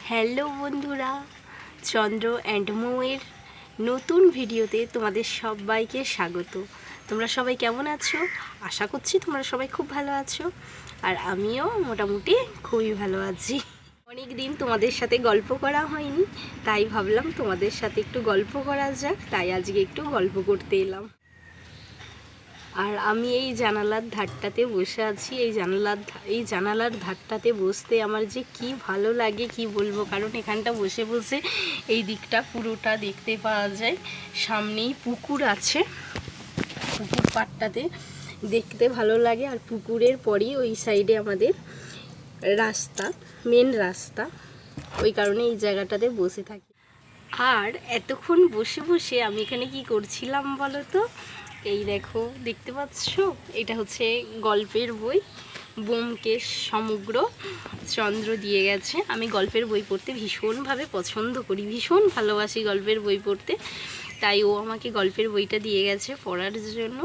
Hello বন্ধুরা, চন্দ্র and মৌয়ের নতুন ভিডিওতে তোমাদের সবাইকে স্বাগত। তোমরা সবাই কেমন আছো? আশা করছি তোমরা সবাই খুব ভালো আছো, আর আমিও মোটামুটি খুবই ভালো আছি। অনেক দিন তোমাদের সাথে গল্প করা হয়নি, তাই ভাবলাম তোমাদের সাথে একটু গল্প করা যাক, তাই আজকে একটু গল্প করতে এলাম। আর আমি এই জানালার ধারটাতে বসে আছি। এই জানালার ধারটাতে বসতে আমার যে কি ভালো লাগে কি বলবো, কারণ এখানটা বসে বসে এই দিকটা পুরোটা দেখতে পাওয়া যায়। সামনেই পুকুর আছে, পুকুর পাড়টাতে দেখতে ভালো লাগে। আর পুকুরের পরই ওই সাইডে আমাদের রাস্তা, মেন রাস্তা, ওই কারণে এই জায়গাটাতে বসে থাকি। আর এতক্ষণ বসে বসে আমি এখানে কি করছিলাম বলো তো? এই দেখো, দেখতে পাচ্ছ, এটা হচ্ছে গল্পের বই, ব্যোমকেশ সমগ্র চন্দ্র দিয়ে গেছে। আমি গল্পের বই পড়তে ভীষণভাবে পছন্দ করি, ভীষণ ভালোবাসি গল্পের বই পড়তে, তাই ও আমাকে গল্পের বইটা দিয়ে গেছে পড়ার জন্য।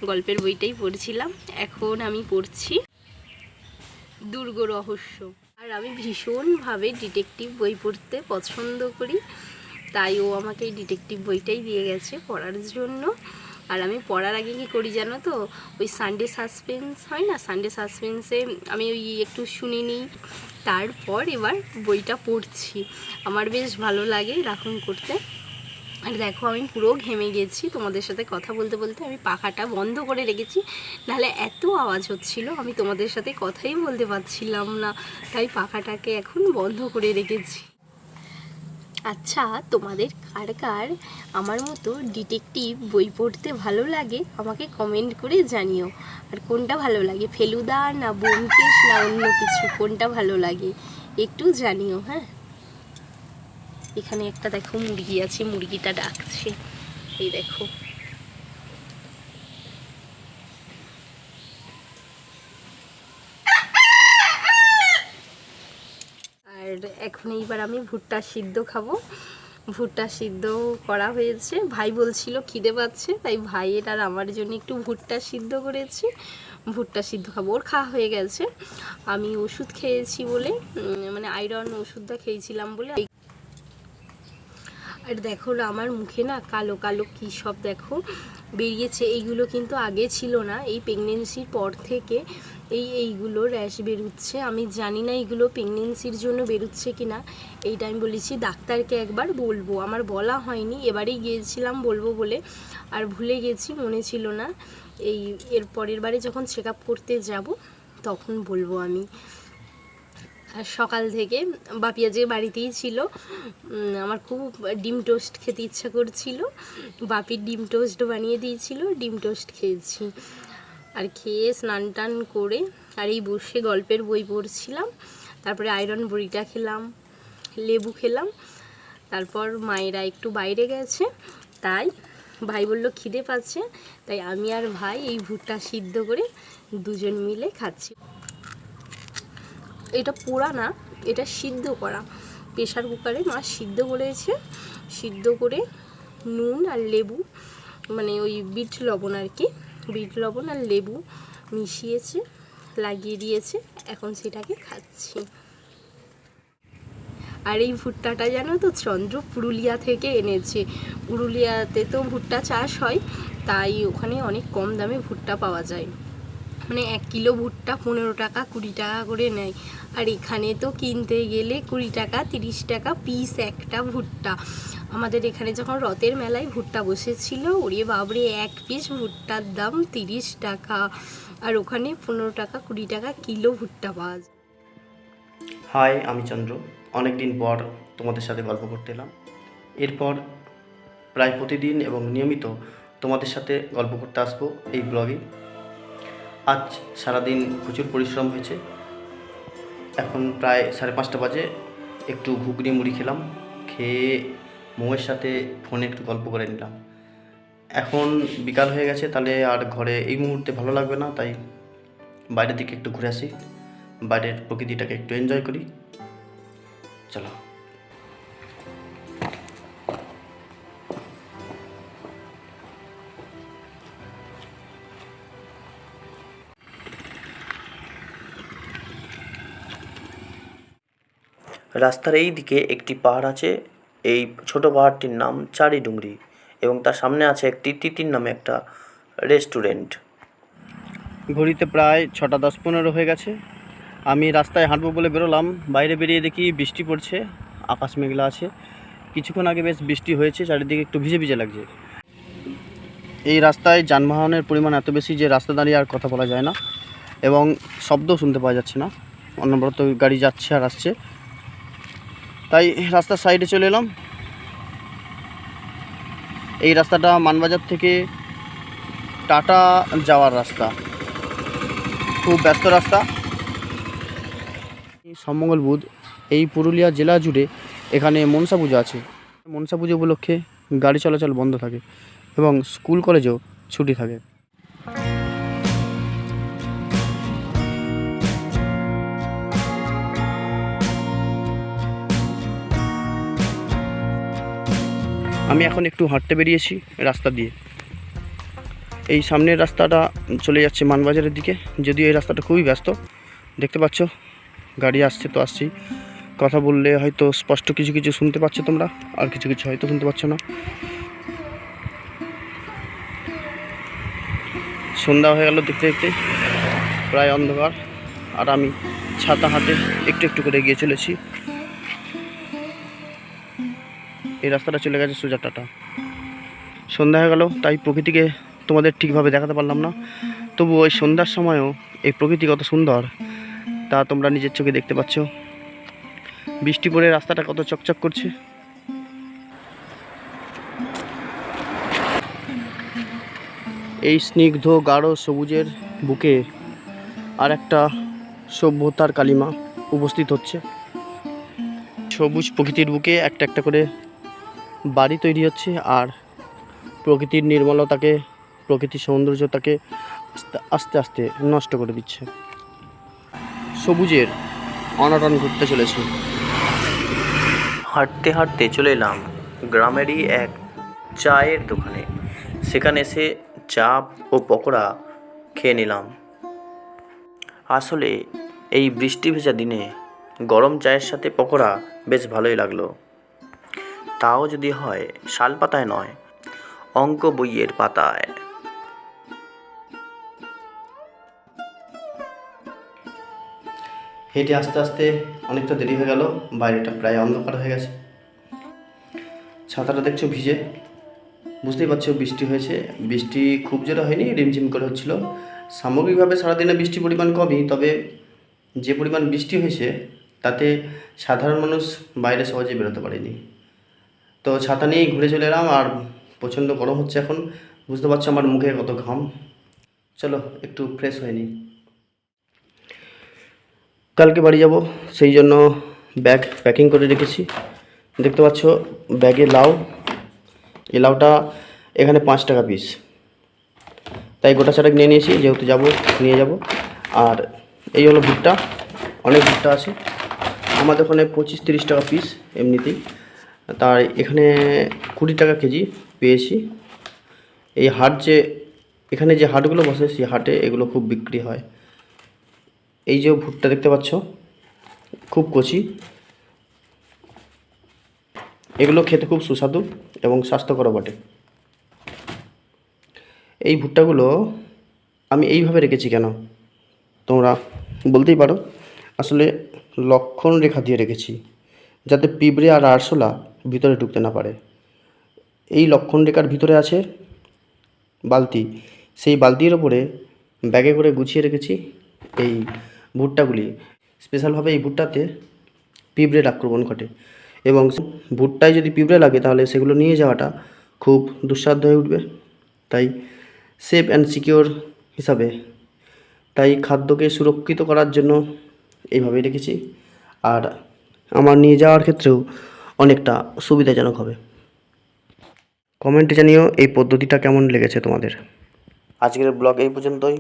গল্পের বইটাই পড়ছিলাম। এখন আমি পড়ছি দুর্গ রহস্য। আর আমি ভীষণভাবে ডিটেকটিভ বই পড়তে পছন্দ করি, তাই ও আমাকে এই ডিটেকটিভ বইটাই দিয়ে গেছে পড়ার জন্য। আর আমি পড়ার আগে কী করি জানো তো? ওই সানডে সাসপেন্স হয় না, সানডে সাসপেন্সে আমি ওই একটু শুনে নিই, তারপর এবার বইটা পড়ছি। আমার বেশ ভালো লাগে এরকম করতে। আর দেখো, আমি পুরো ঘেমে গেছি। তোমাদের সাথে কথা বলতে বলতে আমি পাখাটা বন্ধ করে রেখেছি, নাহলে এত আওয়াজ হচ্ছিল আমি তোমাদের সাথে কথাই বলতে পারছিলাম না, তাই পাখাটাকে এখন বন্ধ করে রেখেছি। আচ্ছা, তোমাদের কার কার আমার মতো ডিটেকটিভ বই পড়তে ভালো লাগে আমাকে কমেন্ট করে জানিও। আর কোনটা ভালো লাগে, ফেলুদা না ব্যোমকেশ না অন্য কিছু, কোনটা ভালো লাগে একটু জানিও। হ্যাঁ, এখানে একটা দেখো মুরগি আছে, মুরগিটা ডাকছে, এই দেখো। আর এখন এইবার আমি ভুট্টা সিদ্ধ খাবো। ভুট্টা সিদ্ধ করা হয়েছে, ভাই বলছিল খিদে পাচ্ছে, তাই ভাইয়ের আর আমার জন্য একটু ভুট্টা সিদ্ধ করেছি। ভুট্টা সিদ্ধ খাবো, ওর খাওয়া হয়ে গেছে। আমি ওষুধ খেয়েছি বলে, মানে আয়রন ওষুধটা খেয়েছিলাম বলে। আর দেখো আমার মুখে না কালো কালো কী সব দেখো বেরিয়েছে। এইগুলো কিন্তু আগে ছিল না, এই প্রেগনেন্সির পর থেকে এইগুলো র্যাশ বেরোচ্ছে। আমি জানি না এগুলো প্রেগনেন্সির জন্য বেরোচ্ছে কি না। এইটা আমি বলেছি ডাক্তারকে একবার বলবো, আমার বলা হয়নি, এবারেই গিয়েছিলাম বলবো বলে, আর ভুলে গেছি, মনে ছিল না। এর পরের বারে যখন চেক আপ করতে যাব তখন বলবো আমি। আর সকাল থেকে বাপি আজকে বাড়িতেই ছিল। আমার খুব ডিম টোস্ট খেতে ইচ্ছা করছিল, বাপির ডিম টোস্ট বানিয়ে দিয়েছিল, ডিম টোস্ট খেয়েছি। আর খেয়ে স্নান টান করে আর এই বসে গল্পের বই পড়ছিলাম। তারপরে আয়রন বড়িটা খেলাম, লেবু খেলাম। তারপর মায়েরা একটু বাইরে গেছে, তাই ভাই বলল খিদে পাচ্ছে, তাই আমি আর ভাই এই ভুট্টা সিদ্ধ করে দুজন মিলে খাচ্ছি। এটা পোড়া না, এটা সিদ্ধ করা, প্রেশার কুকারে মা সিদ্ধ করেছে। সিদ্ধ করে নুন আর লেবু, মানে ওই বিট লবণ আর কি, বিট লবণ আর লেবু মিশিয়েছে, লাগিয়ে দিয়েছে, এখন সেটাকে খাচ্ছি। আর এই ভুট্টাটা জানো তো চন্দ্র পুরুলিয়া থেকে এনেছে। পুরুলিয়াতে তো ভুট্টা চাষ হয়, তাই ওখানে অনেক কম দামে ভুট্টা পাওয়া যায়। মানে 1 কিলো ভুট্টা 15 টাকা 20 টাকা করে নেয়। আর এখানে তো কিনতে গেলে 20 টাকা 30 টাকা পিস একটা ভুট্টা। আমাদের এখানে যখন রথের মেলায় ভুট্টা বসেছিল, ওরে বাবরে, এক পিস ভুট্টার দাম 30 টাকা, আর ওখানে 15 টাকা 20 টাকা কিলো ভুট্টা পাওয়া যায়। হাই, আমি চন্দ্র। অনেক দিন পর তোমাদের সাথে গল্প করতে এলাম। এরপর প্রায় প্রতিদিন এবং নিয়মিত তোমাদের সাথে গল্প করতে আসবো এই ব্লগে। আজ সারাদিন প্রচুর পরিশ্রম হয়েছে। এখন প্রায় 5:30 বাজে। একটু ঘুগনি মুড়ি খেলাম, খেয়ে মৌয়ের সাথে ফোনে একটু গল্প করে নিলাম। এখন বিকাল হয়ে গেছে, তাহলে আর ঘরে এই মুহূর্তে ভালো লাগবে না, তাই বাইরের দিকে একটু ঘুরে আসি, বাইরের প্রকৃতিটাকে একটু এনজয় করি। চলো। রাস্তার এই দিকে একটি পাহাড় আছে, এই ছোট পাহাড়টির নাম চারিডুংরি, এবং তার সামনে আছে একটি তিতির নামে একটা রেস্টুরেন্ট। ঘড়িতে প্রায় 6:10-15 হয়ে গেছে। আমি রাস্তায় হাঁটবো বলে বেরোলাম, বাইরে বেরিয়ে দেখি বৃষ্টি পড়ছে, আকাশ মেঘলা আছে। কিছুক্ষণ আগে বেশ বৃষ্টি হয়েছে, চারিদিকে একটু ভিজে ভিজে লাগছে। এই রাস্তায় যানবাহনের পরিমাণ এত বেশি যে রাস্তা দাঁড়িয়ে আর কথা বলা যায় না, এবং শব্দও শুনতে পাওয়া যাচ্ছে না, অনবরত গাড়ি যাচ্ছে আর আসছে। তাই রাস্তার সাইডে চলে এলাম। এই রাস্তাটা মানবাজার থেকে টাটা যাওয়ার রাস্তা, খুব ব্যস্ত রাস্তা। সমমঙ্গল বুধ এই পুরুলিয়া জেলা জুড়ে এখানে মনসা পুজো আছে। মনসা পুজো উপলক্ষে গাড়ি চলাচল বন্ধ থাকে এবং স্কুল কলেজেও ছুটি থাকে। আমি এখন একটু হাঁটতে বেরিয়েছি রাস্তা দিয়ে। এই সামনের রাস্তাটা চলে যাচ্ছে মানবাজারের দিকে, যদিও এই রাস্তাটা খুবই ব্যস্ত। দেখতে পাচ্ছ গাড়ি আসছে তো আসছেই, কথা বললে হয়তো স্পষ্ট কিছু কিছু শুনতে পাচ্ছ তোমরা, আর কিছু কিছু হয়তো শুনতে পাচ্ছ না। সন্ধ্যা হয়ে গেল দেখতে দেখতে, প্রায় অন্ধকার, আর আমি ছাতা হাতে একটু একটু করে এগিয়ে চলেছি। এই রাস্তাটা চলে গেছে সোজা টাটা। সন্ধ্যা হয়ে গেল, তাই প্রকৃতিকে তোমাদের ঠিকভাবে দেখাতে পারলাম না, তবু ওই সন্ধ্যার সময়ও এই প্রকৃতি কত সুন্দর তা তোমরা নিজের চোখে দেখতে পাচ্ছ। বৃষ্টি পড়ে রাস্তাটা কত চকচক করছে। এই স্নিগ্ধ গাঢ় সবুজের বুকে আর একটা সভ্যতার কালিমা উপস্থিত হচ্ছে। সবুজ প্রকৃতির বুকে একটা একটা করে বাড়ি তৈরি হচ্ছে, আর প্রকৃতির নির্মলতাকে, প্রকৃতির সৌন্দর্যতাকে আস্তে আস্তে নষ্ট করে দিচ্ছে। সবুজের অনটন ঘুরতে চলেছে। হাঁটতে হাঁটতে চলে এলাম গ্রামেরই এক চায়ের দোকানে। সেখানে এসে চা ও পকোড়া খেয়ে নিলাম। আসলে এই বৃষ্টি ভেজা দিনে গরম চায়ের সাথে পকোড়া বেশ ভালোই লাগলো, তাও যদি হয় শাল পাতায় নয়, অঙ্ক বইয়ের পাতায়। হেঁটে আস্তে আস্তে অনেকটা দেরি হয়ে গেল, বাইরেটা প্রায় অন্ধকার হয়ে গেছে। ছাতাটা দেখছো ভিজে, বুঝতেই পারছো বৃষ্টি হয়েছে। বৃষ্টি খুব জোরে হয়নি, রিমঝিম করে হচ্ছিল। সামগ্রিকভাবে সারাদিনে বৃষ্টির পরিমাণ কমই, তবে যে পরিমাণ বৃষ্টি হয়েছে তাতে সাধারণ মানুষ বাইরে সহজে বেরোতে পারেনি। তো ছাতা নিয়েই ঘুরে চলে এলাম, আর প্রচণ্ড গরম হচ্ছে এখন, বুঝতে পারছো আমার মুখে কত ঘাম। চলো একটু ফ্রেশ হয়ে নিই। কালকে বাড়ি যাব, সেই জন্য ব্যাগ প্যাকিং করে রেখেছি। দেখতে পাচ্ছ ব্যাগে লাউ, এই লাউটা এখানে 5 টাকা পিস, তাই গোটা চারেক নিয়ে নিয়েছি, যেহেতু যাব নিয়ে যাব। আর এই হলো ভুট্টা, অনেক ভুট্টা আছে আমাদের ওখানে, 25-30 টাকা পিস এমনিতেই, তার এখানে 20 টাকা কেজি পেয়েছি। এই হাট যে এখানে যে হাটগুলো বসে, সেই হাটে এগুলো খুব বিক্রি হয়। এই যে ভুট্টা দেখতে পাচ্ছ, খুব কচি, এগুলো খেতে খুব সুস্বাদু এবং স্বাস্থ্যকর বটে। এই ভুট্টাগুলো আমি এইভাবে রেখেছি কেন তোমরা বলতেই পারো। আসলে লক্ষণ রেখা দিয়ে রেখেছি, যাতে পিঁপড়ে আর আরশোলা ভিতরে ঢুকতে না পারে। এই লক্ষণ রেখার ভিতরে আছে বালতি, সেই বালতির ওপরে ব্যাগে করে গুছিয়ে রেখেছি এই ভুট্টাগুলি। স্পেশালভাবে এই ভুট্টাতে পিঁপড়ের আক্রমণ ঘটে, এবং ভুট্টায় যদি পিঁপড়ে লাগে তাহলে সেগুলো নিয়ে যাওয়াটা খুব দুঃসাধ্য হয়ে উঠবে। তাই সেফ অ্যান্ড সিকিওর হিসাবে, তাই খাদ্যকে সুরক্ষিত করার জন্য এইভাবেই রেখেছি, আর আমার নিয়ে যাওয়ার ক্ষেত্রেও অনেকটা সুবিধাজনক হবে। কমেন্টে জানিও এই পদ্ধতিটা কেমন লেগেছে তোমাদের। আজকের ব্লগ এই পর্যন্তই।